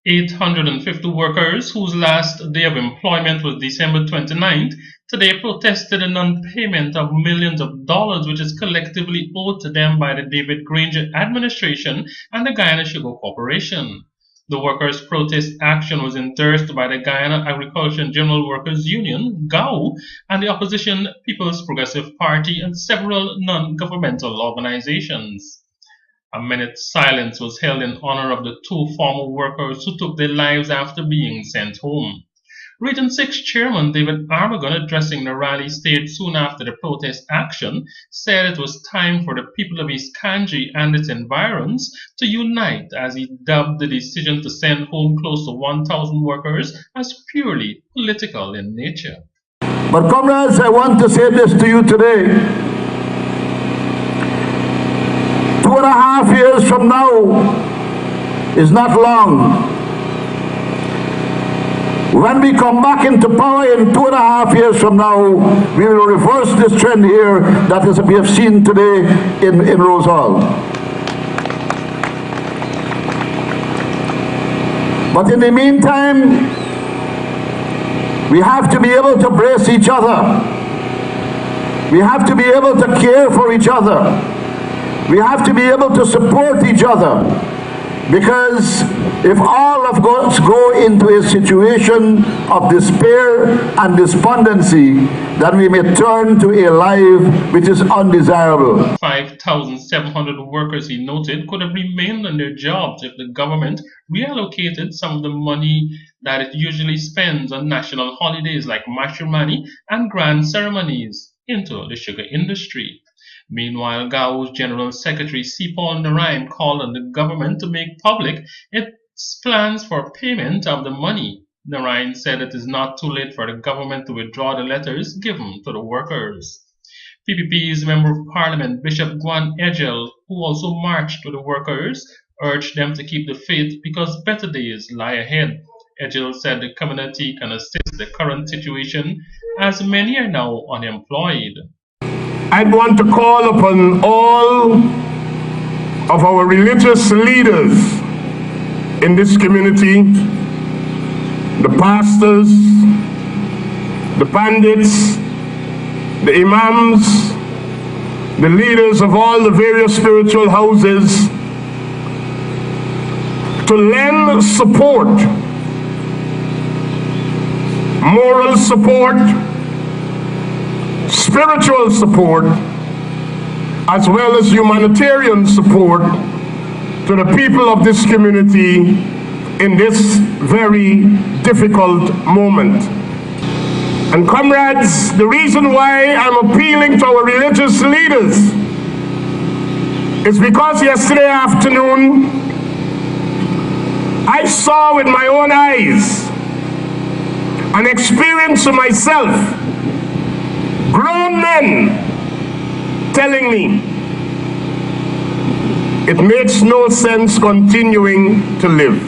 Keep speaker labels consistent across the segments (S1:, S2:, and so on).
S1: 850 workers whose last day of employment was December 29th today protested a non-payment of millions of dollars which is collectively owed to them by the David Granger administration and the Guyana Sugar Corporation. The workers' protest action was endorsed by the Guyana Agriculture and General Workers Union, GAU, and the opposition People's Progressive Party and several non-governmental organizations. A minute's silence was held in honor of the two former workers who took their lives after being sent home. Region 6 Chairman David Armagon, addressing the rally staged soon after the protest action, said it was time for the people of East Kanji and its environs to unite, as he dubbed the decision to send home close to 1,000 workers as purely political in nature.
S2: But comrades, I want to say this to you today. 2.5 years from now is not long. When we come back into power in 2.5 years from now, we will reverse this trend here that we have seen today in Rosehall. But in the meantime, we have to be able to brace each other. We have to be able to care for each other. We have to be able to support each other. Because if all of us go into a situation of despair and despondency, then we may turn to a life which is undesirable.
S1: 5,700 workers, he noted, could have remained on their jobs if the government reallocated some of the money that it usually spends on national holidays like matrimony and grand ceremonies into the sugar industry. Meanwhile, GAU's General Secretary C. Paul Narayan called on the government to make public its plans for payment of the money. Narayan said it is not too late for the government to withdraw the letters given to the workers. PPP's Member of Parliament Bishop Gwan Ejel, who also marched with the workers, urged them to keep the faith because better days lie ahead. Ejel said the community can assist the current situation as many are now unemployed.
S3: I'd want to call upon all of our religious leaders in this community, the pastors, the pandits, the imams, the leaders of all the various spiritual houses, to lend support, moral support, spiritual support, as well as humanitarian support to the people of this community in this very difficult moment. And comrades, the reason why I'm appealing to our religious leaders is because yesterday afternoon I saw with my own eyes and experienced for myself grown men telling me it makes no sense continuing to live.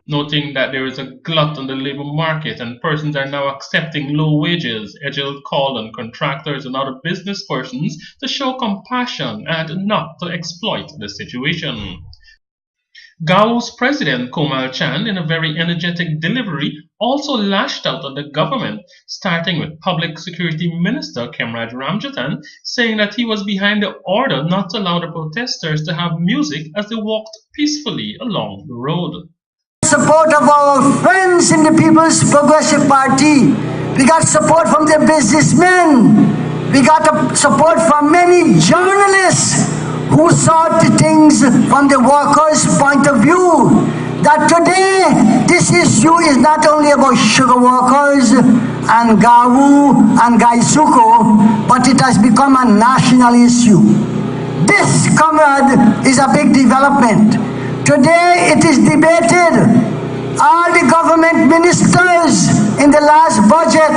S1: Noting that there is a glut on the labor market and persons are now accepting low wages, Ejel called on contractors and other business persons to show compassion and not to exploit the situation. GAU's President Komal Chand, in a very energetic delivery, also lashed out at the government, starting with Public Security Minister Kemraj Ramjatan, saying that he was behind the order not to allow the protesters to have music as they walked peacefully along the road.
S4: Support of our friends in the People's Progressive Party. We got support from the businessmen. We got support from many journalists who saw the things from the workers' point of view. That today, this issue is not only about sugar workers and GAU and Gaisuko, but it has become a national issue. This, comrade, is a big development. Today, it is debated. All the government ministers in the last budget